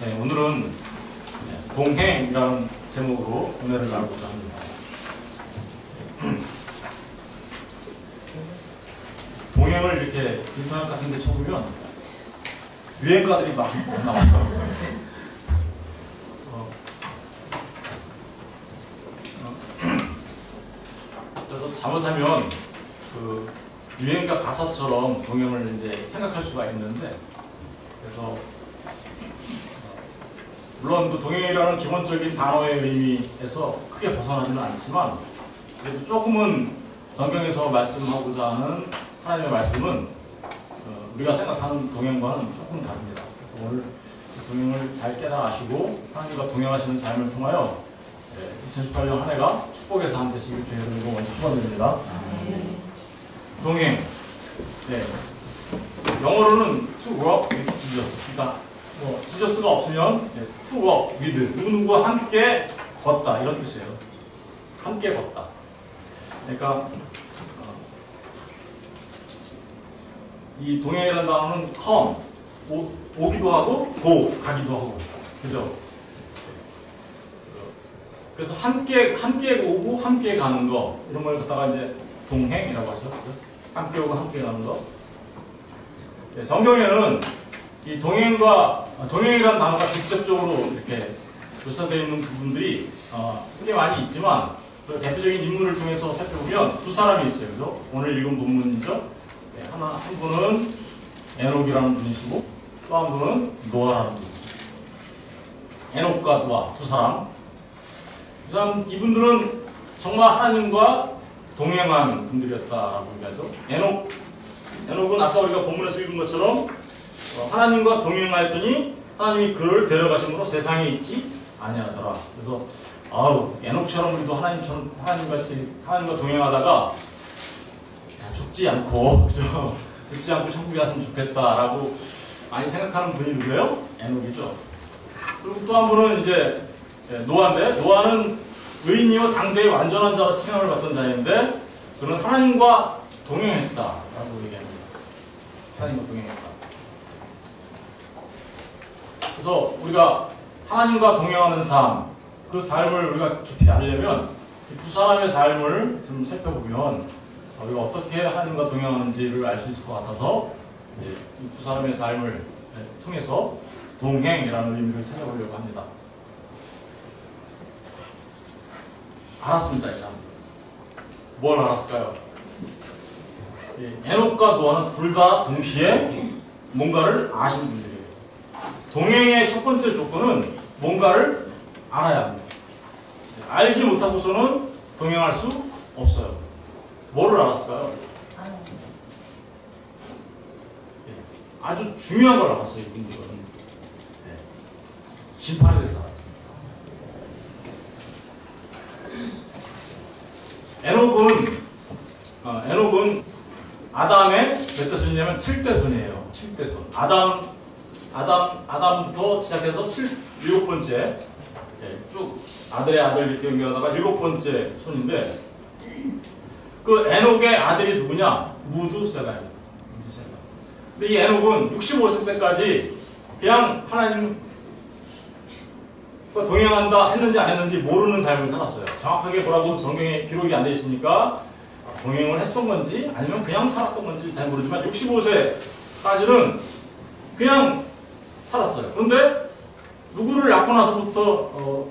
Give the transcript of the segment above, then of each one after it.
네, 오늘은 동행이라는 제목으로 은혜를 나누고자 합니다. 동행을 이렇게 인터넷 같은 데 쳐보면 유행가들이 막 나와요. 그래서 잘못하면 그 유행가 가사처럼 동행을 이제 생각할 수가 있는데, 그래서 물론 그 동행이라는 기본적인 단어의 의미에서 크게 벗어나지는 않지만, 그래도 조금은 성경에서 말씀하고자 하는 하나님의 말씀은 우리가 생각하는 동행과는 조금 다릅니다. 그래서 오늘 동행을 잘 깨달으시고 하나님과 동행하시는 삶을 통하여 2018년 한 해가 축복의 삶 되시길 주님으로 먼저 축원드립니다. 동행. 네. 영어로는 to walk with Jesus. 그러니까 뭐 지저스가 없으면 to walk with 누구누구와 함께 걷다 이런 뜻이에요. 함께 걷다. 그러니까 이 동행이라는 단어는 come 오기도 하고 go 가기도 하고, 그죠? 그래서 함께 오고 함께 가는 거, 이런 걸 갖다가 이제 동행이라고 하죠. 함께 오고 함께 가는 거. 네, 성경에는 이 동행이라는 단어가 직접적으로 이렇게 묘사되어 있는 부분들이 꽤 많이 있지만, 그 대표적인 인물을 통해서 살펴보면 두 사람이 있어요. 그죠? 오늘 읽은 본문이죠. 네, 한 분은 에녹이라는 분이시고 또 한 분은 노아라는 분이시고, 에녹과 노아 두 사람. 이분들은 정말 하나님과 동행한 분들이었다라고 얘기하죠. 에녹은 아까 우리가 본문에서 읽은 것처럼 하나님과 동행하였더니 하나님이 그를 데려가심으로 세상에 있지 아니하더라. 그래서 에녹처럼 우리도 하나님과 동행하다가 죽지 않고, 그죠? 죽지 않고 천국에 갔으면 좋겠다라고 많이 생각하는 분이 누구예요? 에녹이죠. 그리고 또 한 분은 이제 노아인데, 노아는 의인이요 당대의 완전한 자로 칭함을 받던 자인데, 그는 하나님과 동행했다라고 얘기합니다. 하나님과 동행했다. 그래서 우리가 하나님과 동행하는 삶, 그 삶을 우리가 깊이 알려면 이 두 사람의 삶을 좀 살펴보면 우리가 어떻게 하나님과 동행하는지를 알 수 있을 것 같아서 이 두 사람의 삶을 통해서 동행이라는 의미를 찾아보려고 합니다. 알았습니다. 일단 뭘 알았을까요? 에녹과 노아는 둘 다 동시에 뭔가를 아시는 분들이에요. 동행의 첫 번째 조건은 뭔가를 알아야 합니다. 알지 못하고서는 동행할 수 없어요. 뭐를 알았을까요? 아주 중요한 걸 알았어요. 이분들은 심판에 대해서 알았습니다. 에녹은 아담의 몇 대손이냐면 7대손이에요. 7대손. 아담부터 시작해서 7번째 쭉 아들의 아들 이렇게 연결하다가 7번째 손인데, 그 에녹의 아들이 누구냐? 무두셀라입니다. 근데 이 에녹은 65세 때까지 그냥 하나님과 동행한다 했는지 안 했는지 모르는 삶을 살았어요. 정확하게 뭐라고 성경에 기록이 안 돼 있으니까 동행을 했던 건지 아니면 그냥 살았던 건지 잘 모르지만 65세까지는 그냥 살았어요. 그런데 누구를 낳고 나서부터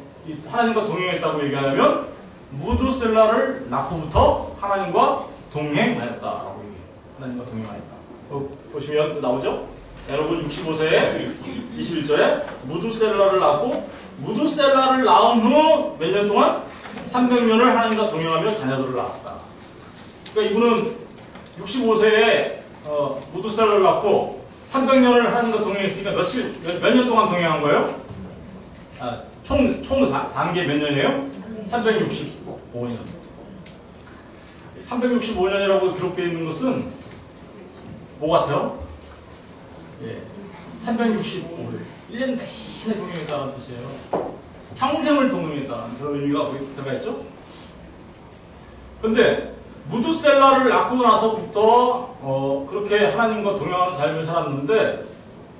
하나님과 동행했다고 얘기하면 무두셀라를 낳고부터 하나님과 동행하였다라고 얘기해요. 하나님과 동행하였다. 보시면 나오죠? 에녹은 65세에 21절에 무두셀라를 낳고, 무두셀라를 낳은 후 몇 년 동안 300년을 하나님과 동행하며 자녀들을 낳았다. 그러니까 이분은 65세에 무두셀라를 낳고 300년을 하나님과 동행했으니까 몇 년 동안 동행한 거예요? 총 산게 몇 년이에요? 365년. 365년이라고 기록되어 있는 것은 뭐 같아요? 365일. 1년 내내 동행했다는 뜻이에요. 평생을 동행했다는 그런 의미가 들어가 있죠? 근데 무두셀라를 낳고 나서부터 그렇게 하나님과 동행하는 삶을 살았는데,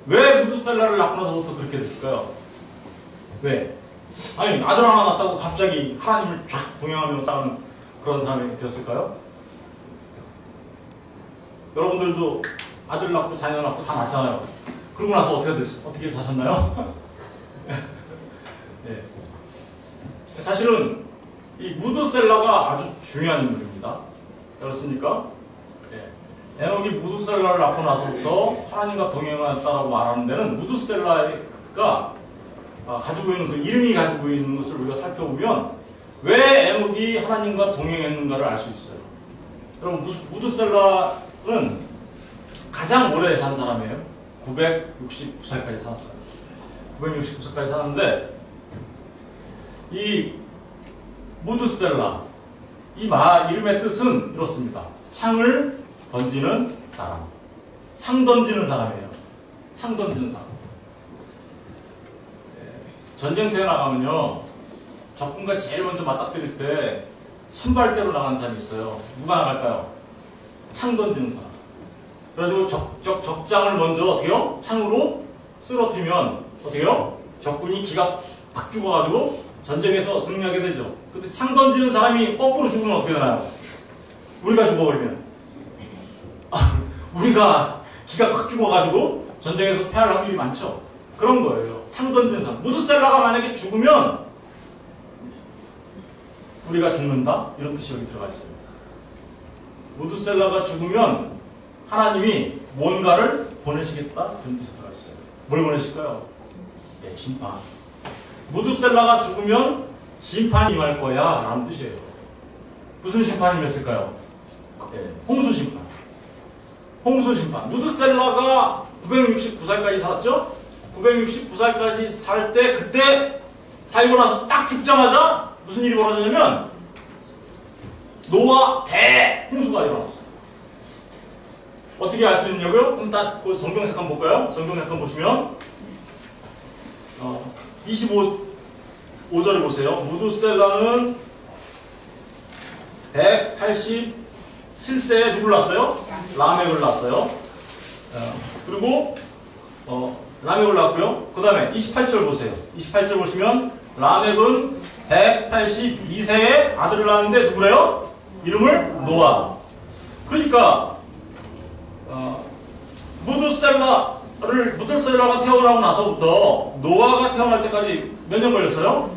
왜 무두셀라를 낳고 나서부터 그렇게 됐을까요? 왜? 아니 아들 하나 낳았다고 갑자기 하나님을 쫙 동행하며 사는 그런 사람이 되었을까요? 여러분들도 아들 낳고 자녀 낳고 다 낳잖아요. 그러고 나서 어떻게 사셨나요? 네. 사실은 이 무두셀라가 아주 중요한 인물입니다. 그렇습니까? 네. 에녹이 무두셀라를 낳고 나서부터 하나님과 동행했다라고 말하는 데는 무두셀라가 가지고 있는 그 이름이 가지고 있는 것을 우리가 살펴보면 왜 에녹이 하나님과 동행했는가를 알 수 있어요. 여러분 무두셀라는 가장 오래 산 사람이에요. 969살까지 살았어요. 969살까지 살았는데 이 무두셀라 이 이름의 뜻은 이렇습니다. 창을 던지는 사람. 창 던지는 사람이에요. 창 던지는 사람. 전쟁터에 나가면요 적군과 제일 먼저 맞닥뜨릴 때 선발대로 나간 사람이 있어요. 누가 나갈까요? 창 던지는 사람. 그래가지고 적장을 먼저 어떻게요? 창으로 쓰러뜨리면 어떻게요? 적군이 기가 팍 죽어가지고 전쟁에서 승리하게 되죠. 근데 창 던지는 사람이 거꾸로 죽으면 어떻게 되나요? 우리가 죽어버리면 우리가 기가 팍 죽어가지고 전쟁에서 패할 확률이 많죠. 그런 거예요. 창 던지는 사람. 무두셀라가 만약에 죽으면 우리가 죽는다? 이런 뜻이 여기 들어가 있어요. 무두셀라가 죽으면 하나님이 뭔가를 보내시겠다? 이런 뜻이 들어가 있어요. 뭘 보내실까요? 네, 심판. 무두셀라가 죽으면 심판이 임할 거야 라는 뜻이에요. 무슨 심판이 임했을까요? 네, 홍수 심판. 홍수 심판. 무두셀라가 969살까지 살았죠? 969살까지 살 때 그때 살고 나서 딱 죽자마자 무슨 일이 벌어졌냐면 노아 대홍수가 일어났어요. 어떻게 알 수 있냐고요? 그럼 다 성경 잠깐 볼까요? 성경 잠깐 보시면 25절에 보세요. 무두셀라는 187세에 누굴 낳았어요? 라멕을 낳았어요. 그리고 라멕을 낳았고요. 그 다음에 28절 보세요. 28절 보시면 라멕은 182세에 아들을 낳았는데 누구래요? 이름을 노아. 그러니까 무두셀라가 태어나고 나서부터 노아가 태어날 때까지 몇 년 걸렸어요?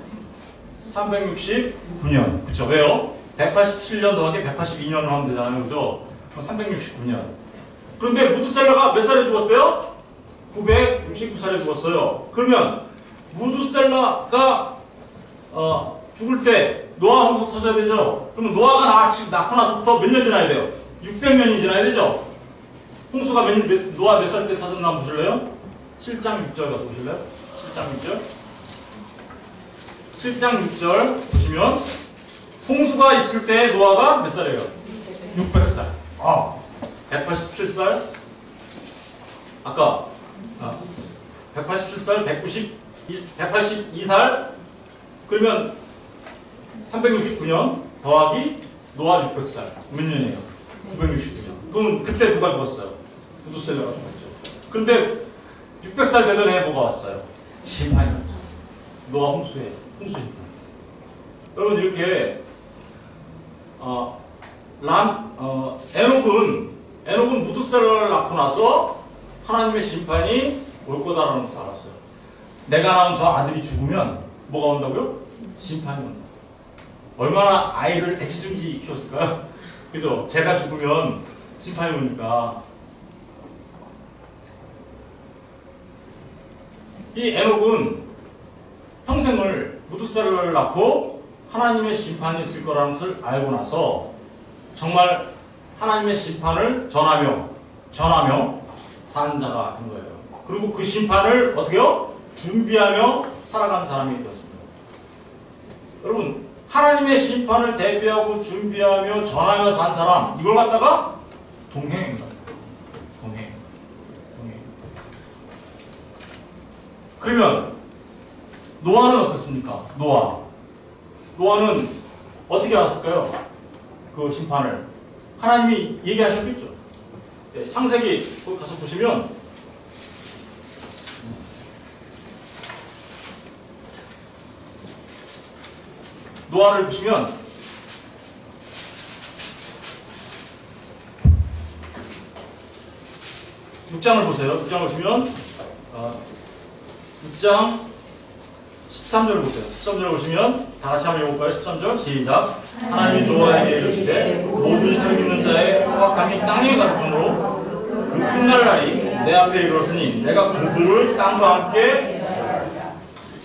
369년. 그쵸? 왜요? 187년 더하기 182년을 하면 되잖아요. 그죠? 369년. 그런데 무두셀라가 몇 살에 죽었대요? 969살에 죽었어요. 그러면 무두셀라가 죽을 때 노아 홍수 터져야 되죠? 그러면 노아가 낳고 나서부터 몇 년 지나야 돼요? 600년이 지나야 되죠? 홍수가 노아 몇 살 때 터졌나 한번 보실래요? 7장 6절 가서 보실래요? 7장 6절. 7장 6절 보시면 홍수가 있을 때 노아가 몇 살이에요? 600살. 187살. 아까 187살, 182살. 그러면 369년 더하기 노아 600살. 몇 년이에요? 969년. 그럼 그때 누가 죽었어요? 무두셀라가 죽었죠. 그런데 600살 되던 해에 뭐가 왔어요? 심판이 왔죠. 노아 홍수 심판. 여러분 이렇게 에녹은 무두셀라를 낳고 나서 하나님의 심판이 올 거다라는 것을 알았어요. 내가 낳은 저 아들이 죽으면 뭐가 온다고요? 심판이 온다. 얼마나 아이를 애지중지 키웠을까요? 그죠? 제가 죽으면 심판이 오니까. 이 에녹은 평생을 무두셀라를 낳고 하나님의 심판이 있을 거라는 것을 알고 나서 정말 하나님의 심판을 전하며 산 자가 된 거예요. 그리고 그 심판을 어떻게요? 준비하며 살아간 사람이 되었습니다. 여러분 하나님의 심판을 대비하고 준비하며 전하며 산 사람, 이걸 갖다가 동행입니다. 동행. 그러면 노아는 어떻습니까? 노아는 어떻게 알았을까요? 그 심판을 하나님이 얘기하셨겠죠. 네, 창세기 가서 보시면 노아를 보시면 6장을 보세요. 6장을 보시면 6장 13절을 보세요. 13절을 보시면 다 같이 한번 읽어볼까요? 13절 시작. 하나님이 노아에게 이르시되 모든 혈육 있는 자의 허각함이 땅에 가득함으로 그 끝날 날이 내 앞에 이르렀으니 내가 그들을 땅과 함께.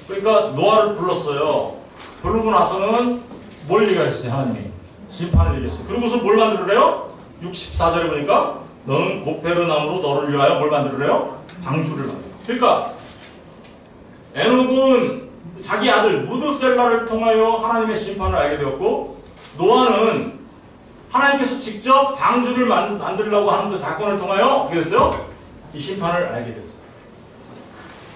그러니까 노아를 불렀어요. 부르고 나서는 뭘 얘기하셨어요? 하나님이 심판을 얘기했어요. 그러고서 뭘 만들으래요? 64절에 보니까 너는 고페르 나무로 너를 위하여 뭘 만들으래요? 방주를 만들어. 그러니까 에녹은 자기 아들 무드셀라를 통하여 하나님의 심판을 알게 되었고, 노아는 하나님께서 직접 방주를 만들려고 하는 그 사건을 통하여 어떻게 됐어요? 이 심판을 알게 됐어요.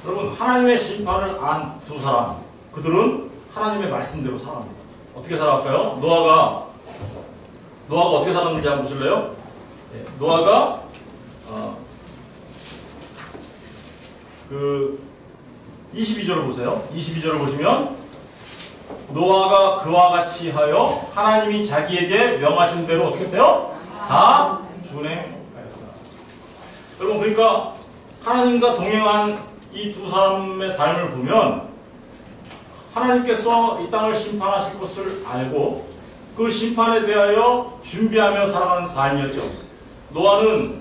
여러분, 하나님의 심판을 안 두 사람, 그들은 하나님의 말씀대로 살아갑니다. 어떻게 살아갈까요? 노아가 어떻게 살았는지 한번 보실래요? 노아가 그 22절을 보세요. 22절을 보시면 노아가 그와 같이 하여 하나님이 자기에게 명하신 대로 어떻게 돼요? 다 준행하였다. 여러분, 그러니까 하나님과 동행한 이 두 사람의 삶을 보면 하나님께서 이 땅을 심판하실 것을 알고 그 심판에 대하여 준비하며 살아가는 삶이었죠. 노아는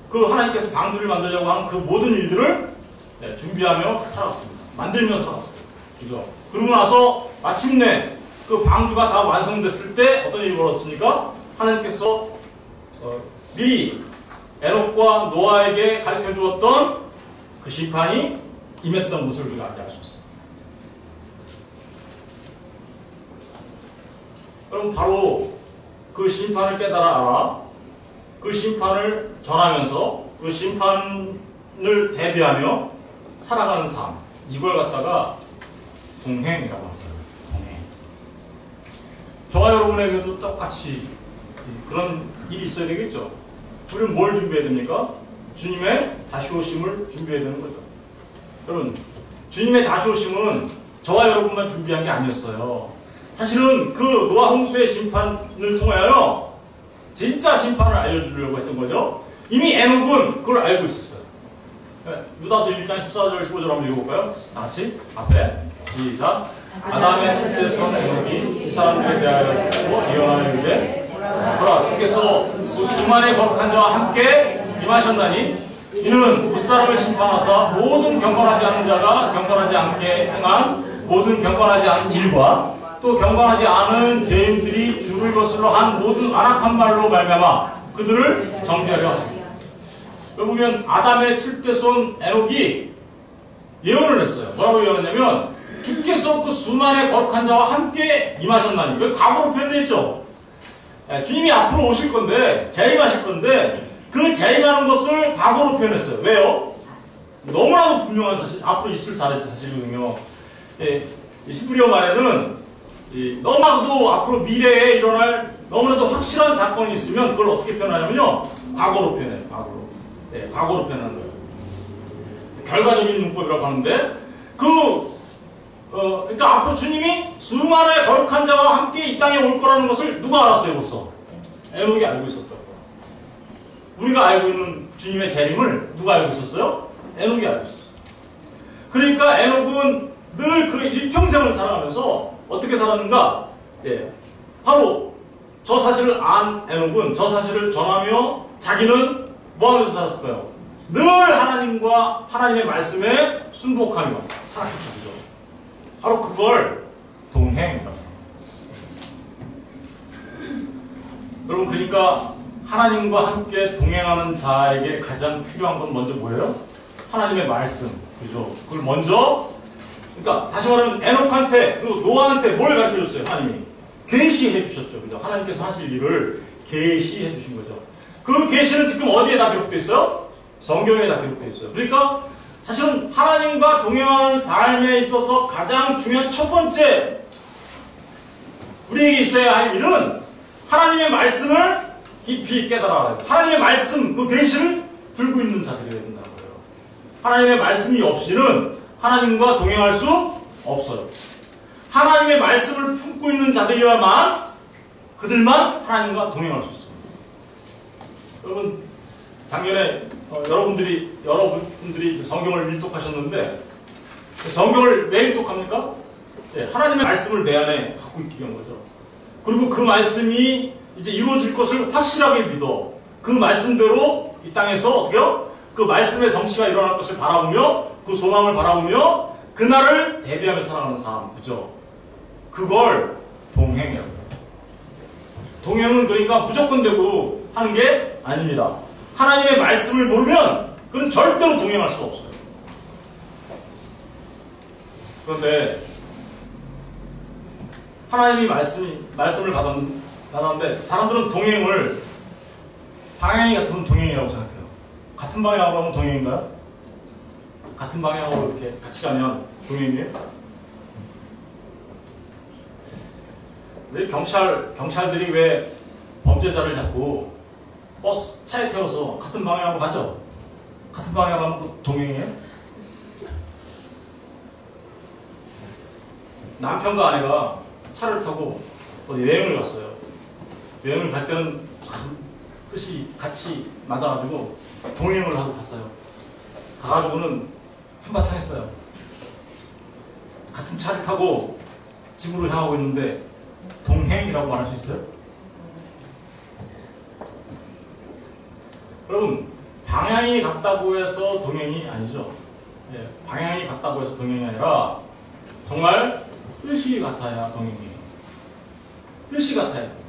그 하나님께서 방주를 만들려고 하는 그 모든 일들을 준비하며 살았습니다. 만들며 살았어요. 그죠? 그러고 나서 마침내 그 방주가 다 완성됐을 때 어떤 일이 벌어졌습니까? 하나님께서 미리 에녹과 노아에게 가르쳐 주었던 그 심판이 임했던 것을 우리가 알게 할 수 있어요. 여러분, 바로 그 심판을 깨달아 알아 그 심판을 전하면서 그 심판을 대비하며 살아가는 삶, 이걸 갖다가 동행이라고 합니다. 동행. 저와 여러분에게도 똑같이 그런 일이 있어야 되겠죠. 우리는 뭘 준비해야 됩니까? 주님의 다시 오심을 준비해야 되는 거죠. 여러분, 주님의 다시 오심은 저와 여러분만 준비한 게 아니었어요. 사실은 그 노아 홍수의 심판을 통하여 진짜 심판을 알려주려고 했던 거죠. 이미 에녹은 그걸 알고 있었어요. 유다서 1장 14절 15절 한번 읽어볼까요? 다 같이 앞에 시작. 아담의 실제선 에녹이 이 사람들에 대하여 예언하여 이르되 보라, 주께서 그 수많은 거룩한 자와 함께 임하셨나니 이는 윗사람을 심판하사 모든 경건하지 않은 자가 경건하지 않게 행한 모든 경건하지 않은 일과 또 경건하지 않은 죄인들이 주를 거슬러 한 모든 안악한 말로 말미암아 그들을 정죄하려 하십니다. 여기 보면 아담의 7대손 에녹이 예언을 했어요. 뭐라고 예언했냐면 주께서 그 수많은 거룩한 자와 함께 임하셨나니. 여기 과거로 표현되어 있죠. 주님이 앞으로 오실 건데, 재임하실 건데 그 재임하는 것을 과거로 표현했어요. 왜요? 너무나도 분명한 사실, 앞으로 있을 사실이거든요. 히브리어 말에는 너무나도 앞으로 미래에 일어날 너무나도 확실한 사건이 있으면 그걸 어떻게 표현하냐면요, 과거로 표현해요. 과거로 표현하는 거예요. 결과적인 문법이라고 하는데 그러니까 앞으로 주님이 수많은 거룩한 자와 함께 이 땅에 올 거라는 것을 누가 알았어요? 벌써 에녹이 알고 있었다고. 우리가 알고 있는 주님의 재림을 누가 알고 있었어요? 에녹이 알고 있었어요. 그러니까 에녹은 늘 그 일평생을 살아가면서 어떻게 살았는가? 바로 저 사실을 안 에녹은 저 사실을 전하며 자기는 뭐 하면서 살았을까요? 늘 하나님과 하나님의 말씀에 순복하며 살았겠죠. 그죠? 바로 그걸 동행이라고 합니다. 여러분, 그러니까 하나님과 함께 동행하는 자에게 가장 필요한 건 먼저 뭐예요? 하나님의 말씀. 그죠? 그걸 먼저, 그러니까 다시 말하면 에녹한테 그리고 노아한테 뭘 가르쳐 줬어요? 하나님이 계시해 주셨죠. 그죠? 하나님께서 하실 일을 계시해 주신 거죠. 그 계시는 지금 어디에 다 기록되어 있어요? 성경에 다 기록되어 있어요. 그러니까 사실은 하나님과 동행하는 삶에 있어서 가장 중요한 첫 번째 우리에게 있어야 할 일은 하나님의 말씀을 깊이 깨달아야 돼요. 하나님의 말씀, 그 계시를 들고 있는 자들이 되야 된다는 거예요. 하나님의 말씀이 없이는 하나님과 동행할 수 없어요. 하나님의 말씀을 품고 있는 자들이야만 그들만 하나님과 동행할 수 있습니다. 여러분 작년에 여러분들이 성경을 일독하셨는데 성경을 왜 일독합니까? 네, 하나님의 말씀을 내 안에 갖고 있기 위한 거죠. 그리고 그 말씀이 이제 이루어질 것을 확실하게 믿어 그 말씀대로 이 땅에서 어떻게요? 그 말씀의 성취가 일어날 것을 바라보며 그 소망을 바라보며 그날을 대비하며 살아가는 삶, 그죠? 그걸 동행이라고 해요. 동행은 그러니까 무조건 되고 하는 게 아닙니다. 하나님의 말씀을 모르면 그건 절대로 동행할 수 없어요. 그런데 하나님이 말씀을 받았는데 사람들은 동행을 방향이 같으면 동행이라고 생각해요. 같은 방향으로 하면 동행인가요? 같은 방향으로 이렇게 같이 가면 동행이에요? 왜 경찰들이 왜 범죄자를 잡고 차에 태워서 같은 방향으로 가죠? 같은 방향으로 하면 동행이에요? 남편과 아내가 차를 타고 어디 여행을 갔어요. 여행을 갈 때는 참 뜻이 같이 맞아가지고 동행을 하고 갔어요. 가가지고는 한바탕 했어요. 같은 차를 타고 집으로 향하고 있는데 동행이라고 말할 수 있어요? 여러분 방향이 같다고 해서 동행이 아니죠. 네, 방향이 같다고 해서 동행이 아니라 정말 뜻이 같아야 동행이에요. 뜻이 같아야 돼요.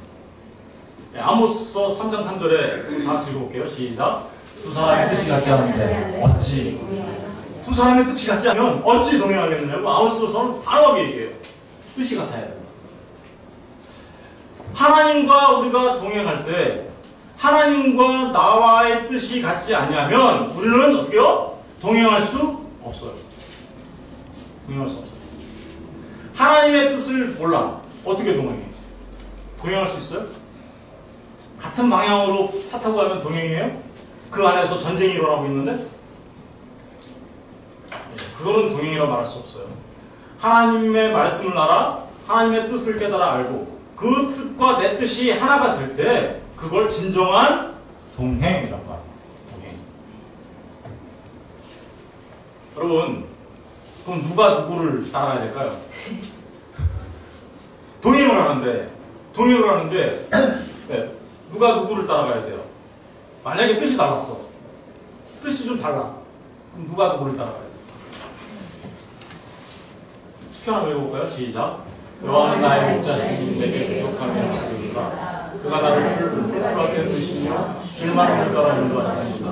네, 아모스서 3장 3절에 다 같이 읽어볼게요. 시작. 두 사람의 뜻이 같지 않은데 어찌 두 사람의 뜻이 같지 않으면 어찌 동행하겠느냐고 아모스서는 단호하게 얘기해요. 뜻이 같아야 돼요. 하나님과 우리가 동행할 때 하나님과 나와의 뜻이 같지 아니하면 우리는 어떻게요? 동행할 수 없어요. 동행할 수 없어요. 하나님의 뜻을 몰라. 어떻게 동행해? 동행할 수 있어요? 같은 방향으로 차 타고 가면 동행이에요? 그 안에서 전쟁이 일어나고 있는데? 그거는 동행이라고 말할 수 없어요. 하나님의 말씀을 알아, 하나님의 뜻을 깨달아 알고 그 뜻과 내 뜻이 하나가 될 때 그걸 진정한 동행이라고 말합니다. 동행. 여러분, 그럼 누가 누구를 따라가야 될까요? 동행을 하는데 네, 누가 누구를 따라가야 돼요? 만약에 뜻이 달랐어. 뜻이 좀 달라. 그럼 누가 누구를 따라가야 돼요? 시편 한번 읽어볼까요? 시작. 여호와는 나의 목자시니 내게 부족함이 없으리라. 그가 나를 풀풀하게 드시며 줄만 물가로 인도하시니라.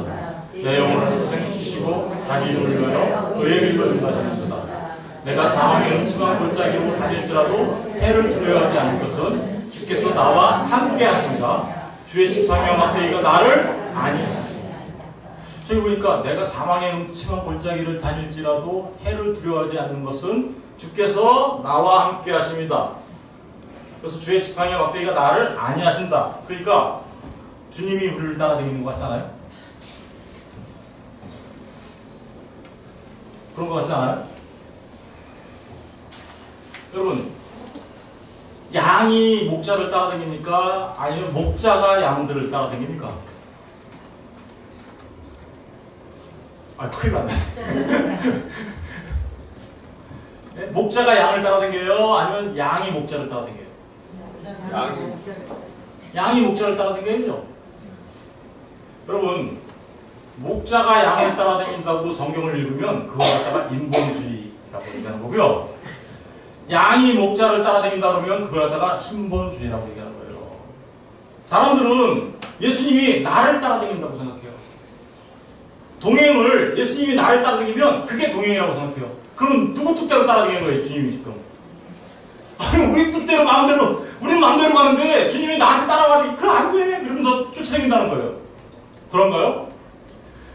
내 영혼을 소생시키시고 자기 이름을 위하여 의의 길로 인도하시니라. 내가 사망의 음침한 골짜기로 다닐지라도 해를 두려워하지 않을 것은 주께서 나와 함께 하신다. 주의 지팡이와 막대기가 나를 안위하시니라. 저기 보니까 내가 사망의 음침한 골짜기를 다닐지라도 해를 두려워하지 않는 것은 주께서 나와 함께 하십니다. 그래서 주의 지팡이와 막대기가 나를 안위하신다. 그러니까 주님이 우리를 따라다니는 것 같지 않아요? 그런 것 같지 않아요? 여러분, 양이 목자를 따라다닙니까? 아니면 목자가 양들을 따라다닙니까? 아, 큰일 났네. 목자가 양을 따라다녀요? 아니면 양이 목자를 따라다녀요? 양이 목자를 따라다녀야죠. 여러분, 목자가 양을 따라다닌다고 성경을 읽으면 그걸 갖다가 인본주의라고 얘기하는 거고요. 양이 목자를 따라다닌다 그러면 그걸 갖다가 신본주의라고 얘기하는 거예요. 사람들은 예수님이 나를 따라다닌다고 생각해요. 동행을 예수님이 나를 따라다니면 그게 동행이라고 생각해요. 그럼 누구 뜻대로 따라다니는 거예요, 주님이 지금? 아니, 우리 뜻대로 마음대로, 우리는 마음대로 가는데 주님이 나한테 따라가지, 그럼 안 돼! 이러면서 쫓아다닌다는 거예요. 그런가요?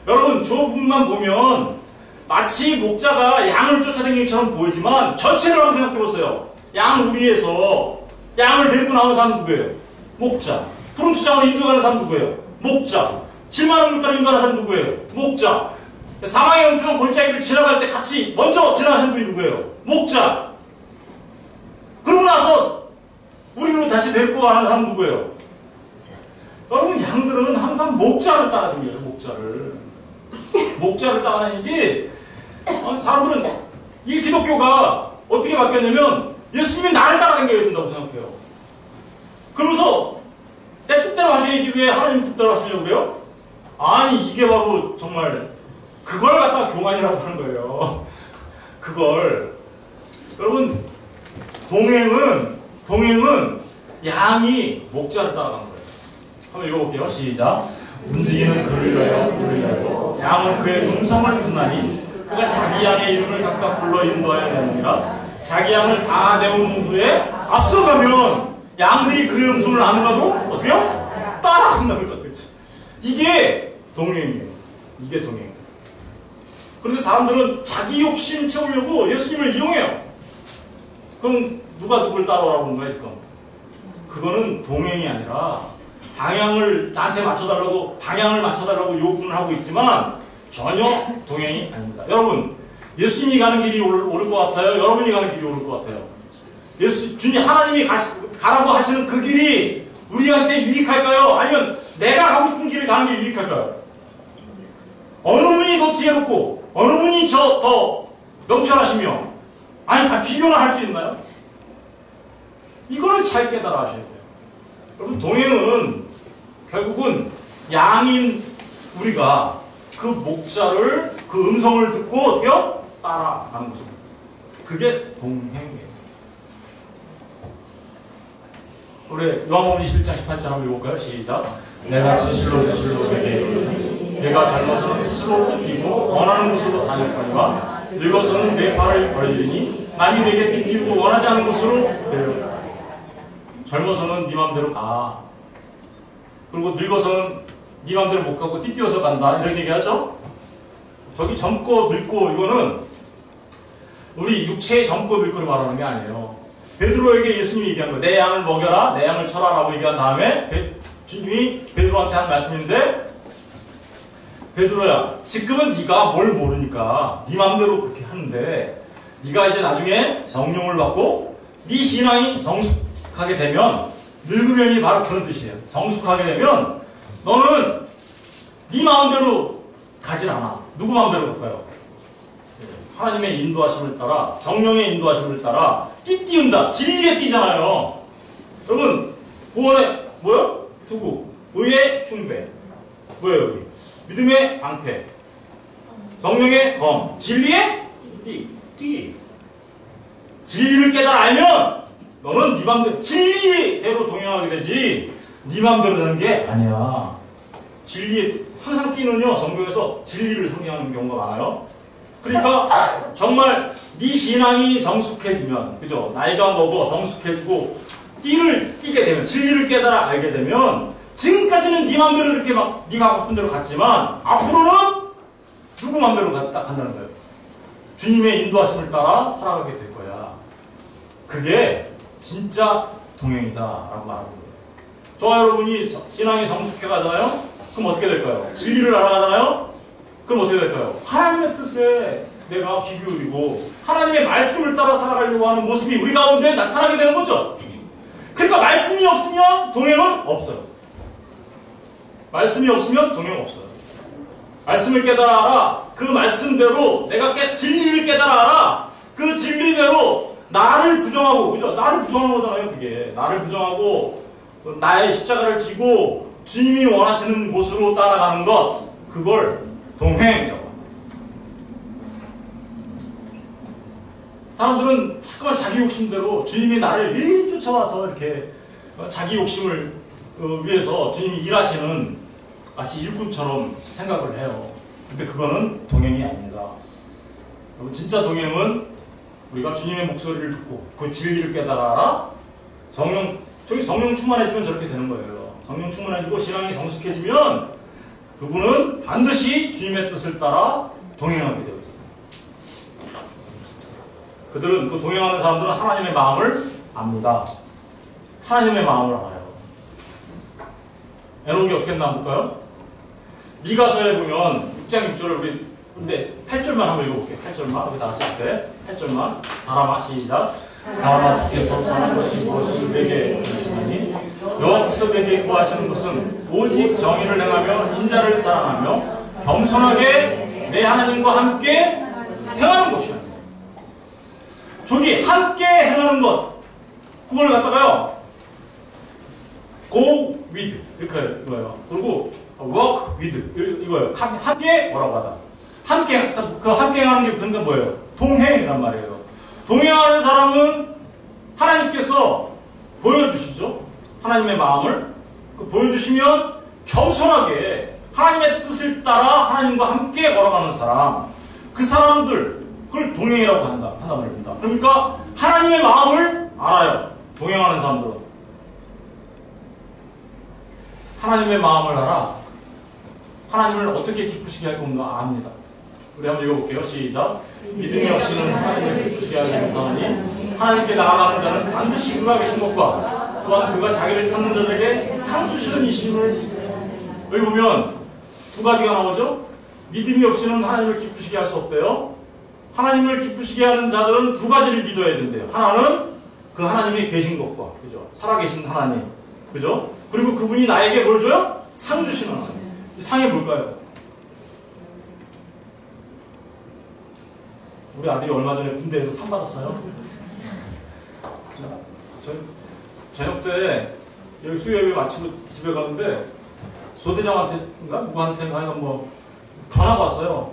여러분, 저 부분만 보면 마치 목자가 양을 쫓아다니기처럼 보이지만 전체를 한번 생각해보세요. 양 우리에서 양을 데리고 나오는 사람 누구예요? 목자. 푸른 수장으로 인도하는 사람 누구예요? 목자. 7만원 물가로 인도하는 사람 누구예요? 목자. 사망의 음침한 골짜기를 지나갈 때 같이 먼저 지나가는 분이 누구예요? 목자. 데리고 가는 사람 누구예요? 여러분, 양들은 항상 목자를 따라다녀요. 목자를 따라다니지. 사람들은 이 기독교가 어떻게 바뀌었냐면 예수님이 나를 따라다녀야 된다고 생각해요. 그러면서 내 뜻대로 하셔야지 왜 하나님 뜻대로 하시려고 그래요? 아니, 이게 바로 정말 그걸 갖다가 교만이라고 하는 거예요. 그걸. 여러분, 동행은 양이 목자를 따라가는 거예요. 한번 읽어볼게요. 시작. 움직이는 그를 위하여 양은 그의 음성을 듣나니 그가 자기 양의 이름을 각각 불러 인도하여 내느니라. 자기 양을 다 내온 후에 앞서가면 양들이 그의 음성을 아는가도 어떻게 해요? 따라간다고. 이게 동행이에요. 이게 동행. 그런데 사람들은 자기 욕심 채우려고 예수님을 이용해요. 그럼 누가 누굴 따라오라고 하는 거야, 지금? 그거는 동행이 아니라 방향을 나한테 맞춰달라고, 방향을 맞춰달라고 요구를 하고 있지만 전혀 동행이 아닙니다. 여러분, 예수님이 가는 길이 옳을 것 같아요? 여러분이 가는 길이 옳을 것 같아요? 주님 하나님이 가라고 하시는 그 길이 우리한테 유익할까요? 아니면 내가 가고 싶은 길을 가는 게 유익할까요? 어느 분이 더 지혜롭고 어느 분이 더 명철하시며, 아니 다 비교나 할 수 있나요? 이거를 잘 깨달아 하셔야 돼요. 여러분, 동행은 결국은 양인 우리가 그 목자를, 그 음성을 듣고 어떻게 따라가는 거죠. 그게 동행이에요. 우리 요한복음 21장 18절 한번 읽어볼까요? 시작. 내가 진실로 너에게 이르노니 내가 젊어서는 스스로 뛰고 원하는 곳으로 다닐 거니와 늙어서는 내 발을 벌리니 남이 내게 뛰기도 원하지 않는 곳으로 데려가라. 젊어서는 네 맘대로 가. 그리고 늙어서는 네 맘대로 못 가고 띠뛰어서 간다. 이런 얘기 하죠? 저기 젊고 늙고 이거는 우리 육체의 젊고 늙고를 말하는 게 아니에요. 베드로에게 예수님이 얘기한 거예요. 내 양을 먹여라, 내 양을 쳐라 라고 얘기한 다음에 주님이 베드로한테 한 말씀인데, 베드로야, 지금은 네가 뭘 모르니까 네 맘대로 그렇게 하는데 네가 이제 나중에 성령을 받고 네 신앙이 성숙하게 되면, 늙으면이 바로 그런 뜻이에요. 성숙하게 되면 너는 네 마음대로 가진 않아. 누구 마음대로 갈까요? 하나님의 인도하심을 따라, 성령의 인도하심을 따라 띠운다. 진리에 띠잖아요. 여러분, 구원의 뭐요? 투구, 의의 흉배, 뭐예요 여기? 믿음의 방패, 성령의 검, 진리의 띠. 진리를 깨달아 알면 너는 네 맘대로 진리대로 동행하게 되지 네 맘대로 되는 게 아니야. 진리에 항상 띠는요, 성경에서 진리를 상징하는 경우가 많아요. 그러니까 정말 네 신앙이 성숙해지면, 그죠? 나이가 먹어 성숙해지고 띠를 띠게 되면, 진리를 깨달아 알게 되면, 지금까지는 네 맘대로 이렇게 막 네가 하고 싶은 대로 갔지만 앞으로는 누구 맘대로 간다는 거예요. 주님의 인도하심을 따라 살아가게 될 거야. 그게 진짜 동행이다 라고 말하는 거예요. 저와 여러분이 신앙이 성숙해 가잖아요? 그럼 어떻게 될까요? 진리를 알아가잖아요? 그럼 어떻게 될까요? 하나님의 뜻에 내가 귀 기울이고 하나님의 말씀을 따라 살아가려고 하는 모습이 우리 가운데 나타나게 되는 거죠. 그러니까 말씀이 없으면 동행은 없어요. 말씀이 없으면 동행 없어요. 말씀을 깨달아 알아. 그 말씀대로 내가 진리를 깨달아 알아. 그 진리대로 나를 부정하고, 그죠? 나를 부정하는 거잖아요, 그게. 나를 부정하고 나의 십자가를 지고 주님이 원하시는 곳으로 따라가는 것, 그걸 동행이라고 합니다. 사람들은 자꾸만 자기 욕심대로 주님이 나를 일일이 쫓아와서 이렇게 자기 욕심을 위해서 주님이 일하시는 마치 일꾼처럼 생각을 해요. 근데 그거는 동행이 아닙니다. 여러분, 진짜 동행은 우리가 주님의 목소리를 듣고 그 진리를 깨달아 알아. 성령 충만해지면 저렇게 되는 거예요. 성령 충만해지고 신앙이 성숙해지면 그분은 반드시 주님의 뜻을 따라 동행하게 되어 있습니다. 그들은, 그 동행하는 사람들은 하나님의 마음을 압니다. 하나님의 마음을 알아요. 에녹이 어떻게 했나 볼까요? 미가서에 보면 6장 6절을 우리 근데 8절만 한번 읽어볼게요. 8절만 우리 다 같이 할때 8절만. 사람아, 시작. 사람아, 주께서 사는 것이 무엇을 내게 이르시나니 여호와께서 그에게 구하시는 것은 오직 정의를 행하며 인자를 사랑하며 겸손하게 내 하나님과 함께 행하는 것이야. 저기 함께 행하는 것, 그걸 갖다가요 go with 이렇게 이거예요. 그리고 work with 이거예요. 함께 뭐라고 하다. 함께 그 함께 행하는 게 그러니까 뭐예요? 동행이란 말이에요. 동행하는 사람은 하나님께서 보여주시죠. 하나님의 마음을 보여주시면 겸손하게 하나님의 뜻을 따라 하나님과 함께 걸어가는 사람, 그 사람들 그걸 동행이라고 한단 말입니다. 그러니까 하나님의 마음을 알아요. 동행하는 사람들은 하나님의 마음을 알아. 하나님을 어떻게 기쁘시게 할 건가 압니다. 우리 한번 읽어볼게요. 시작. 믿음이 없이는 하나님을 기쁘시게 하시는 사람이 하나님께 나아가는 자는 반드시 그가 계신 것과 또한 그가 자기를 찾는 자들에게 상 주시는 이심을 여기 보면 두 가지가 나오죠. 믿음이 없이는 하나님을 기쁘시게 할 수 없대요. 하나님을 기쁘시게 하는 자들은 두 가지를 믿어야 된대요. 하나는 그 하나님이 계신 것과, 그죠? 살아계신 하나님, 그죠? 그리고 그분이 나에게 뭘 줘요? 상 주시는 하나님. 이 상이 뭘까요? 우리 아들이 얼마 전에 군대에서 상 받았어요. 저녁 때 여기 수요예배 마치고 집에 가는데 소대장한테인가 누구한테인가 뭐 전화가 왔어요.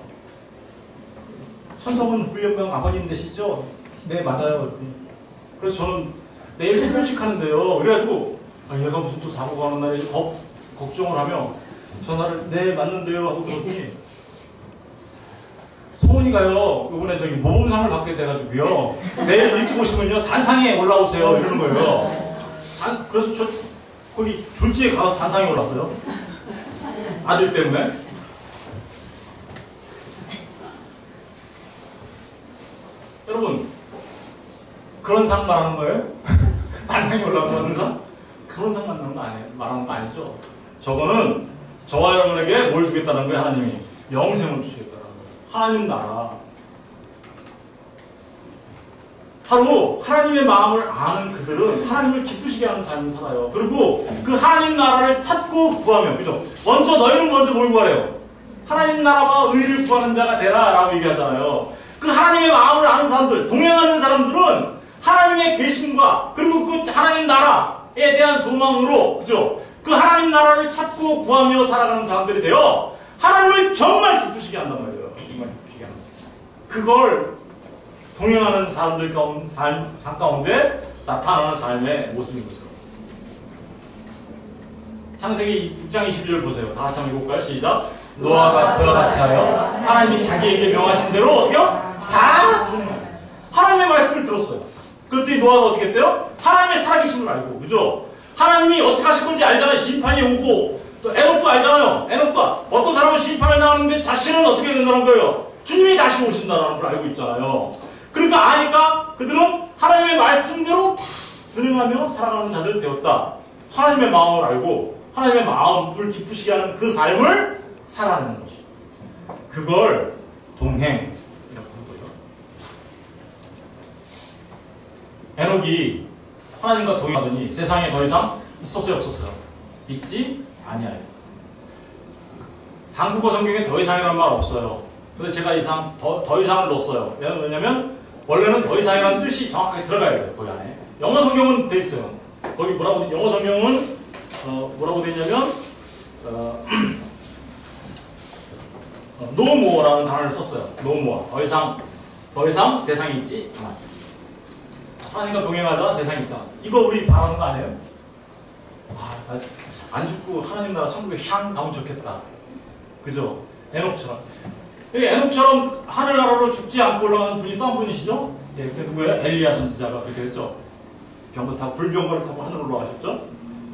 천성훈 훈련병 아버님 되시죠? 네 맞아요. 그래서 저는 내일 수료식 하는데요. 그래가지고 얘가 무슨 또 사고가 하는 날에 걱정을 하며 전화를 네 맞는데요 하고 들었더니 성훈이가요 이번에 저기 모범상을 받게 돼가지고요 내일 일찍 오시면요 단상에 올라오세요 이러는 거예요. 그래서 저 거기 졸지에 가서 단상에 올랐어요. 아들 때문에. 여러분 그런 상 말하는 거예요? 단상에 올라가는 상? 그런 상 말하는 거 아니죠. 저거는 저와 여러분에게 뭘 주겠다는 거예요? 하나님이 영생을 주시겠다는 거예요. 하나님 나라. 바로 하나님의 마음을 아는 그들은 하나님을 기쁘시게 하는 삶을 살아요. 그리고 그 하나님 나라를 찾고 구하면, 그죠? 너희는 먼저 뭘 구하래요? 하나님 나라와 의를 구하는 자가 되라 라고 얘기하잖아요. 그 하나님의 마음을 아는 사람들, 동행하는 사람들은 하나님의 계심과 그리고 그 하나님 나라에 대한 소망으로, 그죠? 그 하나님 나라를 찾고 구하며 살아가는 사람들이 되어 하나님을 정말 기쁘시게 한단 말이에요. 정말 기쁘시게 한다. 그걸 동행하는 사람들 삶 가운데 나타나는 삶의 모습인 거죠. 창세기 6장 22절 보세요. 다 같이 한번 읽어볼까요? 시작. 노아가 그와 같이 하여 하나님이 자기에게 명하신 대로 어떻게요? 다 동행해요. 하나님의 말씀을 들었어요. 그랬더니 노아가 어떻게 했대요? 하나님의 살아계심을 알고, 그죠? 하나님이 어떻게 하실 건지 알잖아요. 심판이 오고, 또 에녹도 알잖아요. 에녹도 어떤 사람은 심판을 당하는데 자신은 어떻게 된다는 거예요? 주님이 다시 오신다는 걸 알고 있잖아요. 그러니까 아니까 그들은 하나님의 말씀대로 다 준행하며 살아가는 자들 되었다. 하나님의 마음을 알고 하나님의 마음을 기쁘시게 하는 그 삶을 살아내는 것이. 그걸 동행이라고 하는 거죠. 에녹이 하나님과 동행하더니 세상에 더 이상 있었어요, 없었어요? 있지 아니하요. 한국어 성경에 더 이상이라는 말 없어요. 근데 제가 더 이상을 넣었어요. 왜냐면 원래는 더 이상이라는 뜻이 정확하게 들어가야 돼요. 거기 안에. 영어 성경은 돼 있어요. 거기 뭐라고, 영어 성경은 뭐라고 돼 있냐면 no more라는 단어를 썼어요. no more. 더 이상 세상에 있지 않아. 하나님과 동행하자 세상에 있잖아. 이거 우리 바라는 거 아니에요? 안 죽고 하나님 나라 천국에 향 가면 좋겠다. 그죠? 에녹처럼. 에녹처럼 하늘나라로 죽지 않고 올라가는 분이 또 한 분이시죠? 예, 그 누구예요? 엘리야 선지자가 그렇게 했죠. 병거 타고 불병거를 타고 하늘로 올라가셨죠?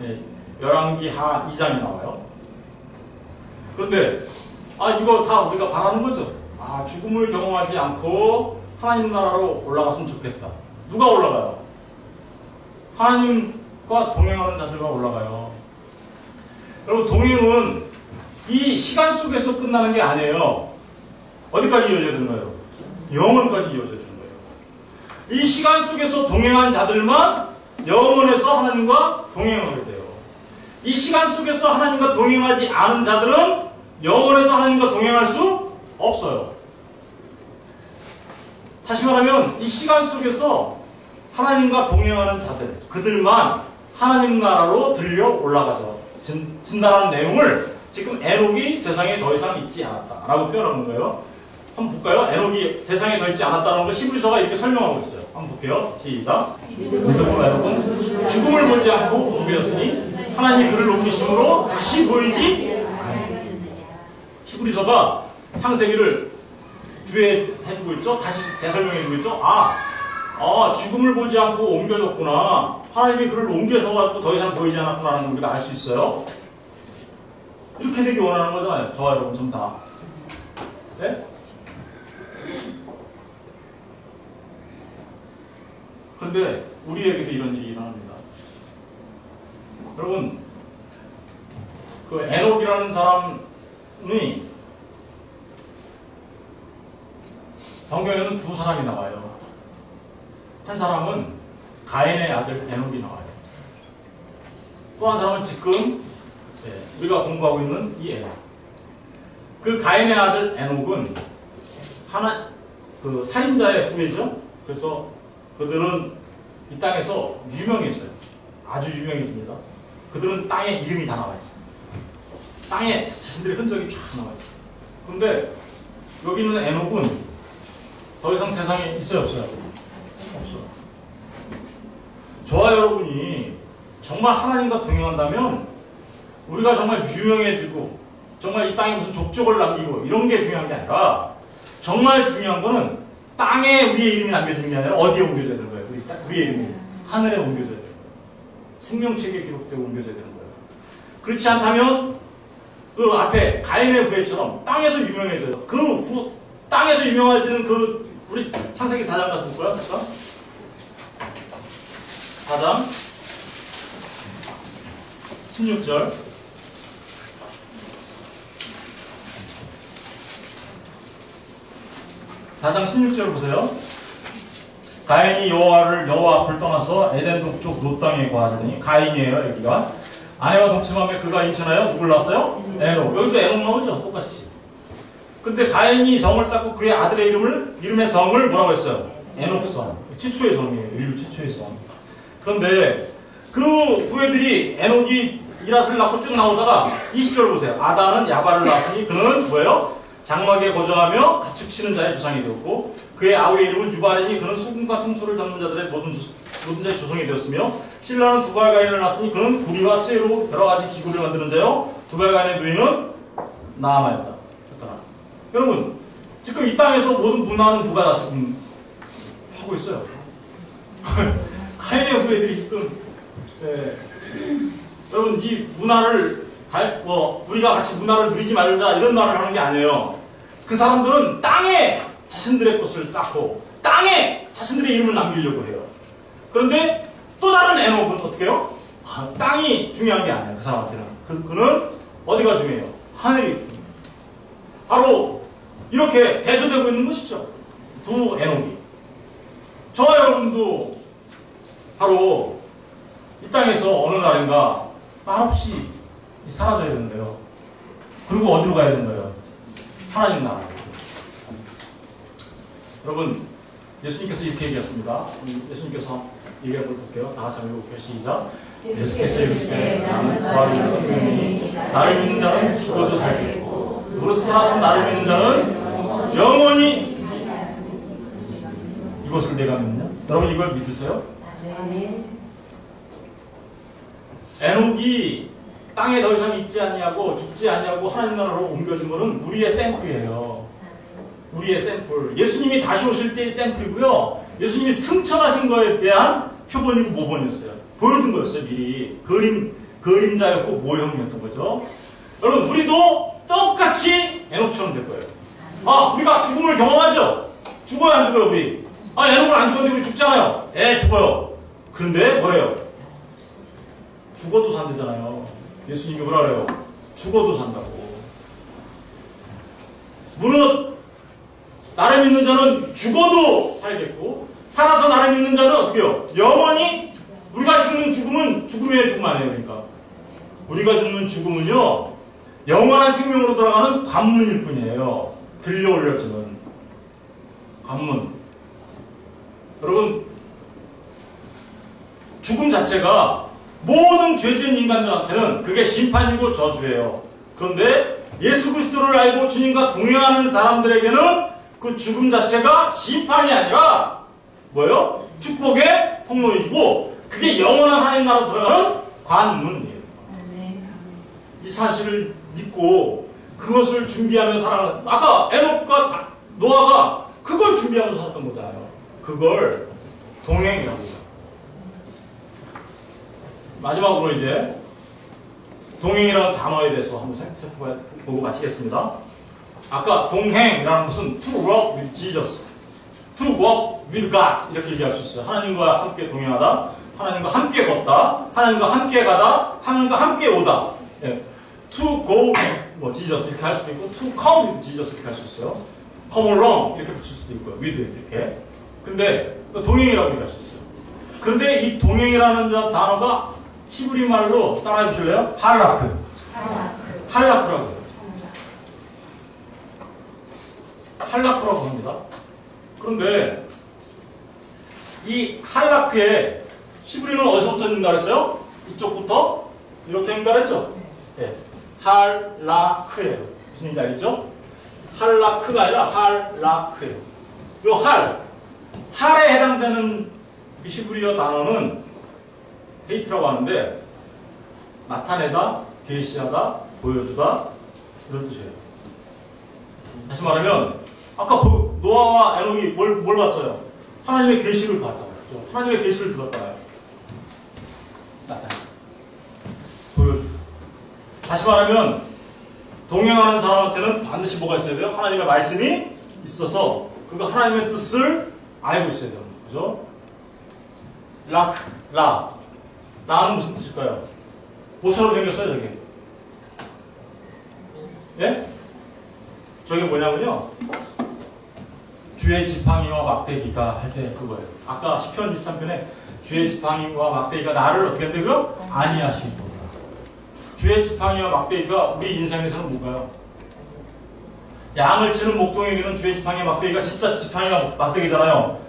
예, 열왕기하 2장이 나와요. 그런데 이거 다 우리가 바라는 거죠. 죽음을 경험하지 않고 하나님 나라로 올라갔으면 좋겠다. 누가 올라가요? 하나님과 동행하는 자들만 올라가요. 여러분 동행은 이 시간 속에서 끝나는 게 아니에요. 어디까지 이어져야 되는 거예요? 영원까지 이어져야 되는 거예요. 이 시간 속에서 동행한 자들만 영원에서 하나님과 동행하게 돼요. 이 시간 속에서 하나님과 동행하지 않은 자들은 영원에서 하나님과 동행할 수 없어요. 다시 말하면 이 시간 속에서 하나님과 동행하는 자들, 그들만 하나님 나라로 들려 올라가죠. 진단하는 내용을 지금 에녹이 세상에 더 이상 있지 않았다라고 표현하는 거예요. 한번 볼까요? 에녹이 세상에 더 있지 않았다는 걸 히브리서가 이렇게 설명하고 있어요. 한번 볼게요. 시작. 믿음으로 에녹은 죽음을 보지 않고 옮겨졌으니 하나님이 그를 옮기심으로 다시 보이지 않았다. 히브리서가 창세기를 주해해주고 있죠. 다시 재설명해주고 있죠. 죽음을 보지 않고 옮겨졌구나. 하나님이 그를 옮겨서가지고 더 이상 보이지 않았구나라는 걸 우리가 알 수 있어요. 이렇게 되기 원하는 거잖아요. 저와 여러분 좀 다. 네? 그런데 우리에게도 이런 일이 일어납니다. 여러분, 그 에녹이라는 사람이 성경에는 두 사람이 나와요. 한 사람은 가인의 아들 에녹이 나와요. 또 한 사람은 지금 우리가 공부하고 있는 이 에녹. 그 가인의 아들 에녹은 그 살인자의 후예죠. 그래서 그들은 이 땅에서 유명해져요. 아주 유명해집니다. 그들은 땅에 이름이 다 나와 있어요. 땅에 자신들의 흔적이 쫙 나와 있어요. 그런데 여기 있는 에녹은 더 이상 세상에 있어요, 없어요? 없어요. 저와 여러분이 정말 하나님과 동행한다면 우리가 정말 유명해지고 정말 이 땅에 무슨 족적을 남기고 이런 게 중요한 게 아니라 정말 중요한 거는 땅에 우리의 이름이 남겨지는 게 아니라 어디에 옮겨져야 되는 거예요? 우리의 이름이 하늘에 옮겨져야 되는 거예요. 생명책에 기록되고 옮겨져야 되는 거예요. 그렇지 않다면 그 앞에 가인의 후예처럼 땅에서 유명해져요. 땅에서 유명해지는 우리 창세기 4장 가서 볼까요? 잠깐. 4장 16절. 4장 16절 보세요. 가인이 여호와 앞을 떠나서 에덴 동쪽 롯 땅에 거하더니, 가인이에요 여기가. 아내와 동침하며 그가 임신하여 누굴 낳았어요? 에녹. 여기도 에녹 나오죠, 똑같이. 근데 가인이 성을 쌓고 그의 아들의 이름의 성을 뭐라고 했어요? 에녹성. 최초의 성이에요. 인류 최초의 성. 그런데 그 후예들이 에녹이 이랏을 낳고 쭉 나오다가 20절 보세요. 아다는 야발을 낳았으니 그는 뭐예요? 장막에 거주하며 가축 치는 자의 조상이 되었고, 그의 아우의 이름은 유발이니 그는 수금과 통소를 잡는 자들의 모든 자의 조상이 되었으며, 신라는 두발가인을 낳았으니 그는 구리와 쇠로 여러 가지 기구를 만드는 자요, 두발가인의 누이는 나아마였다. 여러분, 지금 이 땅에서 모든 문화는 누가 다 지금 하고 있어요? 가인의 후예들이 지금 여러분, 이 문화를 우리가 같이 문화를 누리지 말자 이런 말을 하는 게 아니에요. 그 사람들은 땅에 자신들의 것을 쌓고 땅에 자신들의 이름을 남기려고 해요. 그런데 또 다른 에녹은 어떻게 해요? 땅이 중요한 게 아니에요. 그 사람한테는. 그는 어디가 중요해요? 하늘이 중요해요. 바로 이렇게 대조되고 있는 것이죠. 두 에녹이. 저와 여러분도 바로 이 땅에서 어느 날인가 말없이 사라져야 되는데요. 그리고 어디로 가야 되는 거예요? 하나님 나라. 여러분, 예수님께서 이렇게 얘기했습니다. 예수님께서 얘기해 볼게요. 다 같이 한번 해볼게요. 시작. 예수께서 이르시되 나는 부활이요 생명이니 나를 믿는 자는 죽어도 살겠고 무릇 살아서 나를 믿는 자는 영원히. 이것을 내가 믿느냐? 여러분 이걸 믿으세요? 에녹이 땅에 더 이상 있지 아니하고 죽지 아니하고 하나님 나라로 옮겨진 것은 우리의 샘플이에요. 우리의 샘플. 예수님이 다시 오실 때의 샘플이고요. 예수님이 승천하신 거에 대한 표본이고 모본이었어요. 보여준 거였어요. 미리. 그림자였고 모형이었던 거죠. 여러분, 우리도 똑같이 에녹처럼 될 거예요. 우리가 죽음을 경험하죠? 죽어요, 안 죽어요, 우리? 에녹은 안 죽었는데 우리 죽잖아요. 죽어요. 그런데 뭐래요? 죽어도 산대잖아요. 예수님이 뭐라 그래요? 죽어도 산다고. 무릇 나를 믿는 자는 죽어도 살겠고 살아서 나를 믿는 자는 어떻게 해요? 영원히. 우리가 죽는 죽음은 죽음의 죽음 아니에요. 그러니까 우리가 죽는 죽음은요, 영원한 생명으로 돌아가는 관문일 뿐이에요. 들려 올려지는 관문. 여러분, 죽음 자체가 모든 죄지은 인간들한테는 그게 심판이고 저주예요. 그런데 예수 그리스도를 알고 주님과 동행하는 사람들에게는 그 죽음 자체가 심판이 아니라 뭐예요? 축복의 통로이고, 그게 영원한 하나님 나라로 들어가는 관문이에요. 이 사실을 믿고 그것을 준비하며 살아가는, 아까 에녹과 노아가 그걸 준비하면서 살았던 거잖아요. 그걸 동행이라고 해요. 마지막으로 이제 동행이라는 단어에 대해서 한번 살펴보고 마치겠습니다. 아까 동행이라는 것은 to walk with Jesus, to walk with God 이렇게 얘기할 수 있어요. 하나님과 함께 동행하다, 하나님과 함께 걷다, 하나님과 함께 가다, 하나님과 함께 오다. 예. to go 뭐 Jesus 이렇게 할 수도 있고, to come with Jesus 이렇게 할 수 있어요. come along 이렇게 붙일 수도 있고요. with 이렇게. 근데 동행이라고 얘기할 수 있어요. 그런데 이 동행이라는 단어가 히브리 말로 따라해 보실래요? 할라크. 할라크라고 해요. 할라크라고 합니다. 그런데 이 할라크에 히브리는 어디서부터 있는가 그랬어요? 이쪽부터 이렇게 있는가 그랬죠? 네. 할라크예요. 무슨 얘기인지 알겠죠? 할라크가 아니라 할라크예요. 이 할에 해당되는 히브리어 단어는 헤이트라고 하는데, 나타내다, 계시하다, 보여주다 이런 뜻이에요. 다시 말하면 아까 노아와 에녹이 뭘 봤어요? 하나님의 계시를 봤잖아요. 하나님의 계시를 들었잖아요. 나타내, 보여주다. 다시 말하면 동행하는 사람한테는 반드시 뭐가 있어야 돼요? 하나님의 말씀이 있어서 그거 하나님의 뜻을 알고 있어야 돼요. 그죠? 라는 무슨 뜻일까요? 뭐처럼 생겼어요, 저게? 예? 저게 뭐냐면요, 주의 지팡이와 막대기가 할 때 그거예요. 아까 시편 23편에 주의 지팡이와 막대기가 나를 어떻게 한다고요? 안위하시고. 주의 지팡이와 막대기가 우리 인생에서는 뭔가요? 양을 치는 목동에게는 주의 지팡이와 막대기가 진짜 지팡이와 막대기잖아요.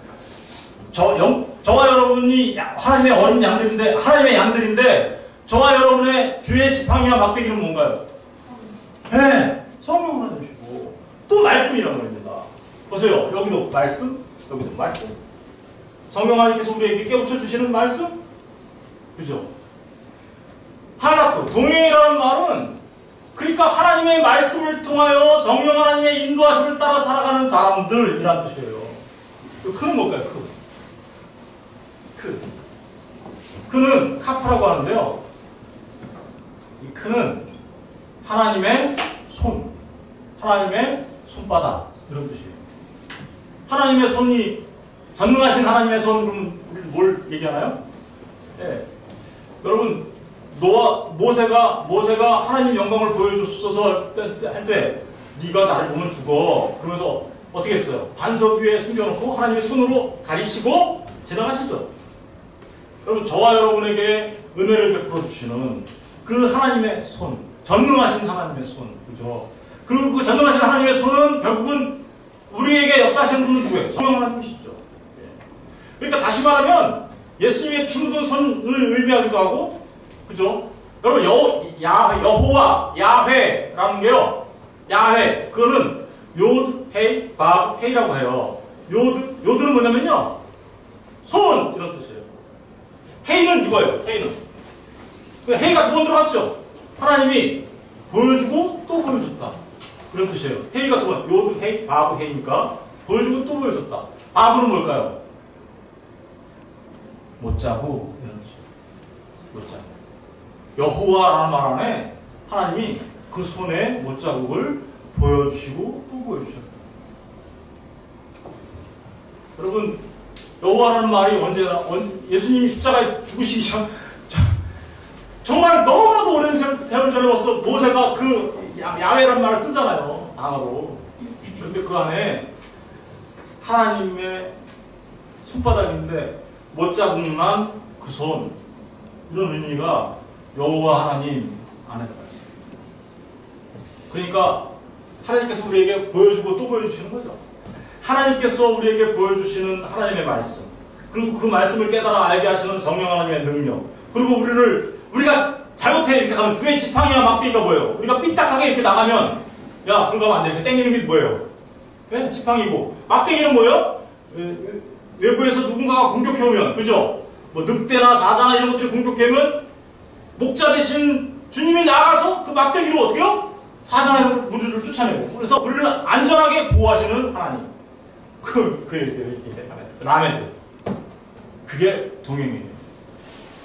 저와 여러분이 하나님의 어린 양들인데, 하나님의 양들인데, 저와 여러분의 주의 지팡이와 막대기는 뭔가요? 네, 성령을 주시고 또 말씀이란 말입니다. 보세요, 여기도 말씀, 여기도 말씀. 성령 하나님께서 우리에게 깨우쳐 주시는 말씀, 그죠? 할라크, 동행이라는 말은 그러니까 하나님의 말씀을 통하여 성령 하나님의 인도하심을 따라 살아가는 사람들이란 뜻이에요. 그는 뭘까요? 그는 카프라고 하는데요. 이 그는 하나님의 손, 하나님의 손바닥 이런 뜻이에요. 하나님의 손이 전능하신 하나님의 손, 그럼 우리 뭘 얘기하나요? 네. 여러분, 모세가 하나님 영광을 보여줬어서 할 때 네가 나를 보면 죽어. 그러면서 어떻게 했어요? 반석 위에 숨겨놓고 하나님의 손으로 가리시고 지나가시죠. 여러분, 저와 여러분에게 은혜를 베풀어 주시는 그 하나님의 손, 전능하신 하나님의 손, 그죠? 그리고 그 전능하신 하나님의 손은 결국은 우리에게 역사하시는 분은 누구예요? 성령 하나님이시죠. 그러니까 다시 말하면 예수님의 피 묻은 손을 의미하기도 하고, 그죠? 여러분, 여호와, 야훼라는 게요, 야훼, 그거는 요드, 헤이, 바브, 헤이라고 해요. 요드는 뭐냐면요, 손, 이런 뜻이에요. 헤이는 이거예요, 헤이는. 헤이가 두 번 들어갔죠? 하나님이 보여주고 또 보여줬다. 그런 뜻이에요. 헤이가 두 번, 요드, 헤이, 바브, 헤이니까 보여주고 또 보여줬다. 바브는 뭘까요? 못자고, 이런 뜻이에요. 못자고. 여호와라는 말 안에 하나님이 그 손에 못자국을 보여주시고 또 보여주셨다. 여러분, 여호와라는 말이 언제나 예수님이 십자가에 죽으시기 전 정말 너무나도 오랜 세월 전에 와서 모세가 그 야훼라는 말을 쓰잖아요, 단어로. 근데 그 안에 하나님의 손바닥인데 못자국난 그 손, 이런 의미가 여호와 하나님, 안 해봐야지. 그러니까 하나님께서 우리에게 보여주고 또 보여주시는 거죠. 하나님께서 우리에게 보여주시는 하나님의 말씀, 그리고 그 말씀을 깨달아 알게 하시는 성령 하나님의 능력, 그리고 우리가 잘못해 이렇게 가면 그의 지팡이와 막대기가 뭐예요? 우리가 삐딱하게 이렇게 나가면 야 그거 하면 안 돼. 이렇게 땡기는 게 뭐예요? 네? 지팡이고 막대기는 뭐예요? 외부에서 누군가가 공격해오면, 그죠? 뭐 늑대나 사자나 이런 것들이 공격해오면 목자 대신 주님이 나가서 그 막대기로 어떻게요? 사자나 우리를 쫓아내고, 그래서 우리를 안전하게 보호하시는 하나님. 라메드. 그게 동행이에요.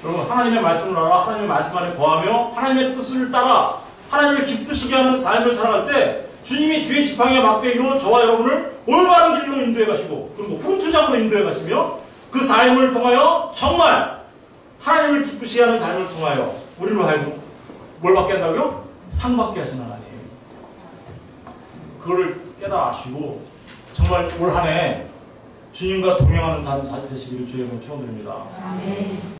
여러분, 하나님의 말씀을 알아, 하나님의 말씀 안에 거하며 하나님의 뜻을 따라 하나님을 기쁘시게 하는 삶을 살아갈 때 주님이 뒤에 지팡이와 막대기로 저와 여러분을 올바른 길로 인도해 가시고, 그리고 훈투장으로 인도해 가시며, 그 삶을 통하여 정말 하나님을 기쁘시게 하는 삶을 통하여 우리로 하여금 뭘 받게 한다고요? 상 받게 하시는 하나님. 그거를 깨달아 아시고 정말 올 한 해 주님과 동행하는 삶 되시기를 주의 이름으로 축원드립니다. 아멘.